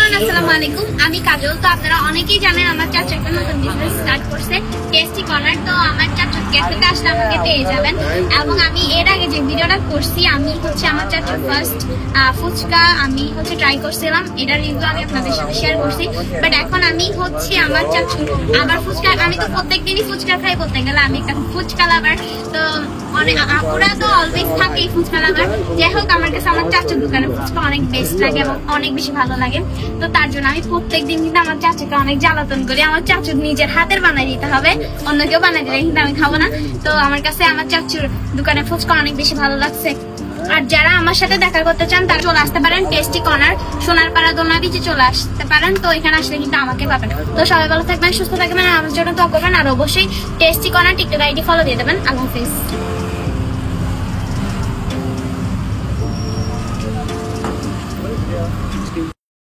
Everyone, আসসালামু আলাইকুম। আমি কাজল। তো আপনারা অনেকেই জানেন আমার চাচু একটা নতুন বিজনেস স্টার্ট করছে, টেস্টি কর্নার। তো আমার চাচুর ক্যাফেতে আসলে আমাকে পেয়ে যাবেন। এবং আমি এর আগে যে ভিডিওটা করছি, আমি আমার চাচুর ফার্স্ট ফুচকা আমি ট্রাই করছিলাম। এটার রিভিউ আমি আপনাদের সাথে শেয়ার করছি। বাট এখন আমি আমার চাচু আবার ফুচকা, আমি তো প্রত্যেকদিনই ফুচকা খাই বলতে গেলে, আমি একটা ফুচকা লাভার। তো আপুরা তো অলওয়েজ থাকে ফুচকা লাভার। যাই হোক, আমার কাছে আমার চাচুর দোকানের ফুচকা অনেক বেস্ট লাগে এবং অনেক বেশি ভালো লাগে। তো তার জন্য আমি প্রত্যেকদিন কিন্তু আমার চাচুকে অনেক জ্বালাতন করি। আমার চাচুর নিজের হাতের বানাই দিতে হবে, অন্য কেউ বানাই দিলে কিন্তু আমি খাবো না। তো আমার কাছে আমার চাচুর দোকানের ফুচকা অনেক বেশি ভালো লাগছে। আর যারা আমার সাথে দেখা করতে চান তারা চলে আসতে পারেন টেস্টি কর্নার, সোনারপাড়া দোলনা বিচে চলে আসতে পারেন। তো এখানে আসলে কিন্তু আমাকে পাবেন। তো সবাই ভালো থাকবেন, সুস্থ থাকবেন, আমার জন্য দোয়া করবেন। আর অবশ্যই tasty corner TikTok ID follow দিয়ে দেবেন। আল্লাহ হাফিজ।